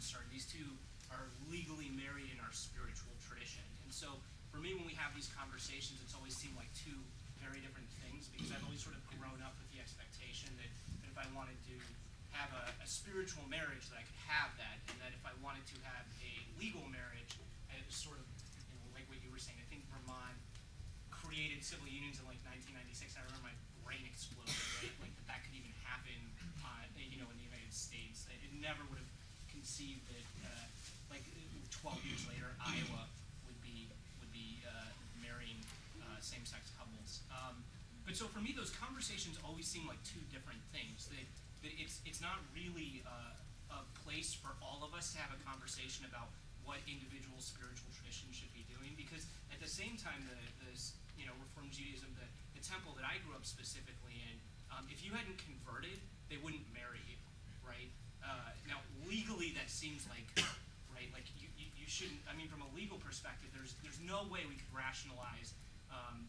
concerned, these two are legally married in our spiritual tradition. And so for me, when we have these conversations, it's always seemed like two very different things, because I've always sort of grown up with the expectation that if I wanted to have a spiritual marriage, that I could have that, and that if I wanted to have a legal marriage, it was sort of, like what you were saying. I think Vermont created civil unions in like 1996. I remember my brain exploded, right? Like that could even happen, in the United States. It never would have conceived that, like 12 years later, Iowa would be marrying same-sex couples. But so for me, those conversations always seem like two different things. That it's not really a place for all of us to have a conversation about what individual spiritual traditions should be doing, because at the same time, the Reform Judaism, the temple that I grew up specifically in, if you hadn't converted, they wouldn't marry you, right? Now, legally, that seems like, right, like you shouldn't. I mean, from a legal perspective, there's no way we could rationalize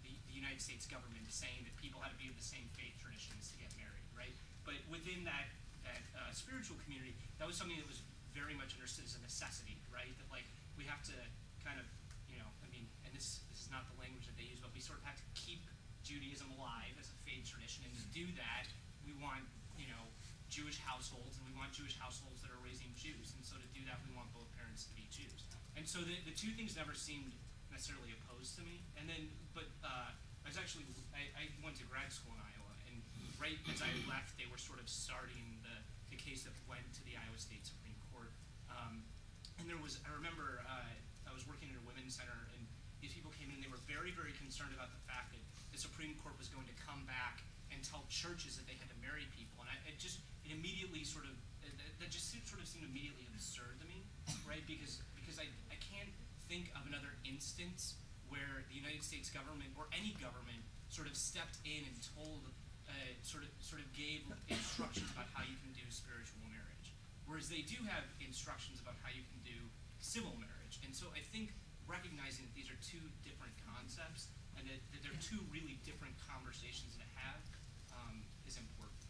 the United States government saying that people had to be of the same faith traditions to get married, right? But within that spiritual community, that was something that was very much understood as a necessity, right? That like we have to kind of, and this is not the language that they use, but we sort of have to keep Judaism alive as a faith tradition, and to do that, we want Jewish households, and we want Jewish households that are raising Jews, and so to do that, we want both parents to be Jews. And so the two things never seemed necessarily opposed to me. And then, but I went to grad school in Iowa, and right as I left, they were sort of starting the case that went to the Iowa State Supreme Court. And I remember I was working at a women's center, and these people came in, and they were very, very concerned about the fact that the Supreme Court was going to come back and tell churches that they had to marry people. And it immediately that just sort of seemed immediately absurd to me, right? Because I can't think of another instance where the United States government or any government sort of stepped in and told, sort of gave instructions about how you can do spiritual marriage. Whereas they do have instructions about how you can do civil marriage. And so I think recognizing that these are two different concepts and that they're two really different conversations to have is important.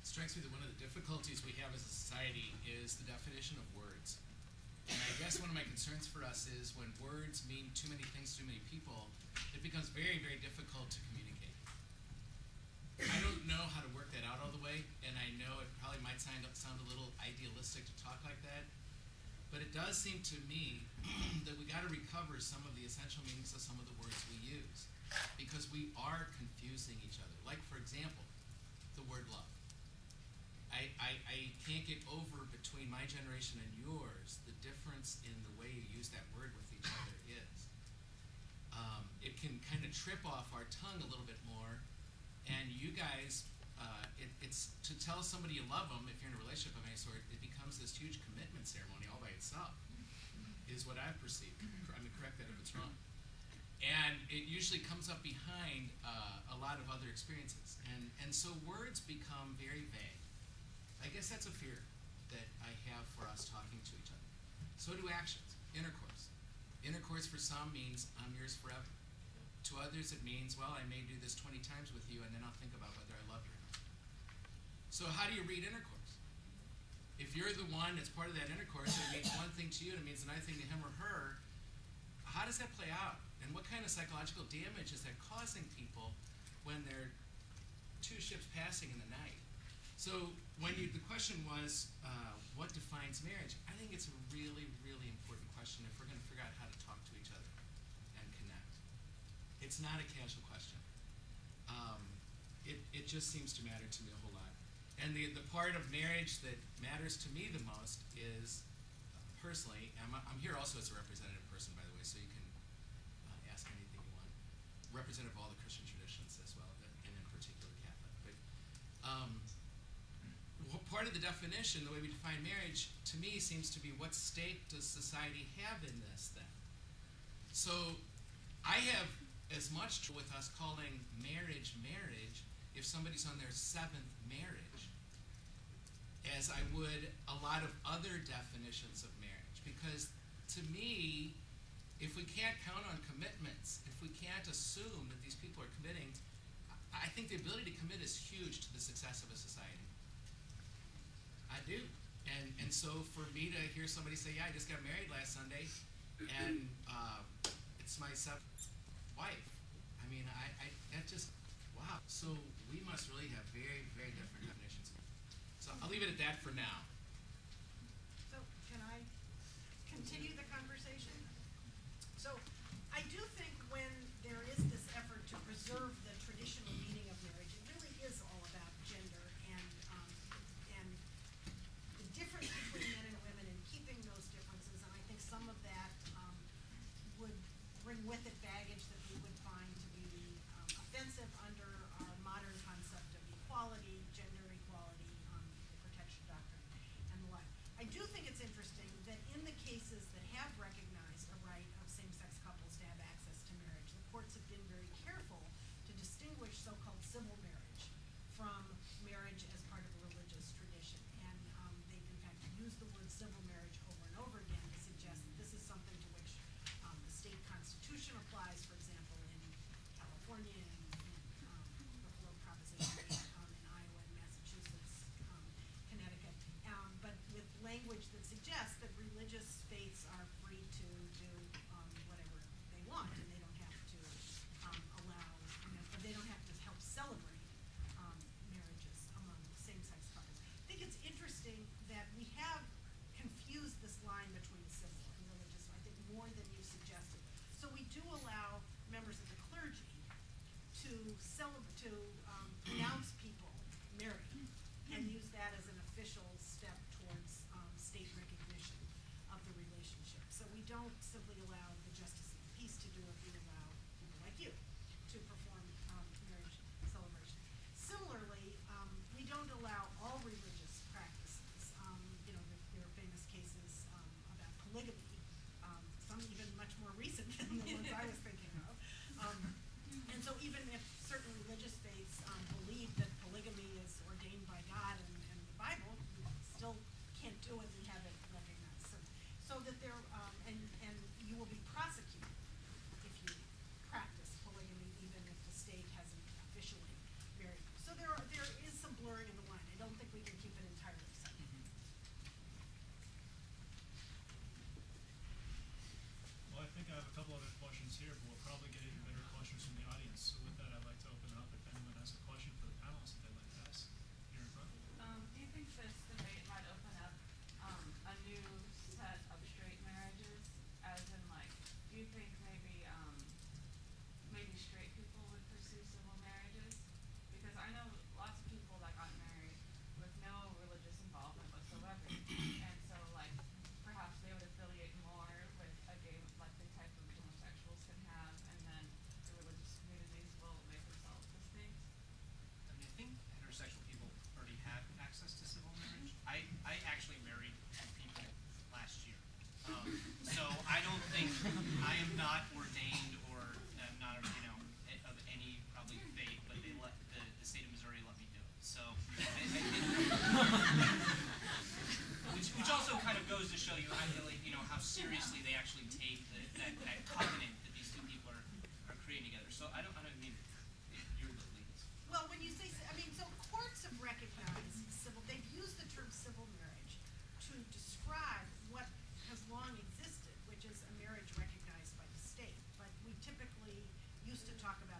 It strikes me that one of the difficulties we have as a society is the definition of words. And I guess one of my concerns for us is when words mean too many things to too many people, it becomes very, very difficult to communicate. I don't know how to work that out all the way, and I know it probably might sound a little idealistic to talk like that, but it does seem to me that we got to recover some of the essential meanings of some of the words we use, because we are confusing each other. Like, for example, the word love. I can't get over between my generation and yours the difference in the way you use that word with each other is. It can kind of trip off our tongue a little bit more, and you guys, it's to tell somebody you love them, if you're in a relationship of any sort, it becomes this huge commitment ceremony all by itself, is what I've perceived. I mean, correct that if it's wrong. And it usually comes up behind a lot of other experiences. And so words become very vague. I guess that's a fear that I have for us talking to each other. So do actions. Intercourse. Intercourse for some means I'm yours forever. To others it means, well, I may do this 20 times with you and then I'll think about whether I love you or not. So how do you read intercourse? If you're the one that's part of that intercourse, it means one thing to you and it means another thing to him or her. How does that play out? And what kind of psychological damage is that causing people when they're two ships passing in the night? So when the question was, what defines marriage? I think it's a really, really important question if we're going to figure out how to talk to each other and connect. It's not a casual question. It just seems to matter to me a whole lot. And the part of marriage that matters to me the most is, personally, I'm here also as a representative person, by the way, so you can ask anything you want. Representative of all the Christian traditions as well, and in particular Catholic. But part of the definition, the way we define marriage, to me seems to be what stake does society have in this then? So I have as much trouble with us calling marriage marriage if somebody's on their 7th marriage as I would a lot of other definitions of marriage. Because to me, if we can't count on commitments, if we can't assume that these people are committing, I think the ability to commit is huge to the success of a society. I do. And so for me to hear somebody say, yeah, I just got married last Sunday, and it's my seventh wife. I mean, I that just, wow. So we must really have very, very different definitions. So I'll leave it at that for now. So can I continue the conversation? So I do think when there is this effort to preserve the traditional meaning of marriage, it really is all about gender and the difference between men and women and keeping those differences. And I think some of that would bring with it baggage that we would find to be offensive under our modern concept of equality, gender equality, the protection doctrine, and the like. I do think it's interesting that in the cases that have recognized a right of same-sex couples to have access to marriage, the courts have been very careful to distinguish so-called civil marriage from marriage as part of a religious tradition. And they've in fact used the word civil marriage over and over again to suggest that this is something to which the state constitution applies, for example, in California and before Proposition 8 in Iowa and Massachusetts, Connecticut, but with language that suggests that religious faiths are free to do whatever they want, and they don't have to allow, they don't have to help celebrate marriages among same-sex couples. I think it's interesting that we have confused this line between civil and religious, I think more than you suggested. So we do allow members of the clergy to pronounce people married and use that as an official step towards state recognition of the relationship. So we don't simply allow the justice of the peace to do it, we allow people like you to perform marriage celebration. Similarly, we don't allow all religious practices. There are famous cases about polygamy, some even much more recent than the ones I was thinking of. And so even if certain religious faiths believe that polygamy is ordained by God and the Bible, you still can't do it and have it recognized. So that there, and you will be prosecuted if you practice polygamy, even if the state hasn't officially married you. So there is some blurring in the line. I don't think we can keep it entirely separate. Well, I think I have a couple other questions here, but we'll probably get even better questions from the audience. So with that, I'd like to open it up if anyone has a question for the panelists that they'd like to ask here in front. Do you think this debate might open up a new set of straight marriages? As in, like, do you think maybe straight people would pursue civil marriages? Because I know lots of people that got married with no religious involvement whatsoever, and so like perhaps they would affiliate more with a gay, like the type of homosexuals can have, and then the religious communities will make themselves distinct. I mean, I think heterosexual people already have access to civil marriage. I actually married two people last year. So I don't think, I am not ordained or I'm not, of any probably faith, but they let, the state of Missouri let me do it. So, which also kind of goes to show you how seriously they actually take that covenant that these two people are creating together. So I don't mean, you're the legalist. Well, when you say, so courts have recognized they've used the term civil marriage to describe what has long existed, which is a marriage recognized by the state. But we typically used to talk about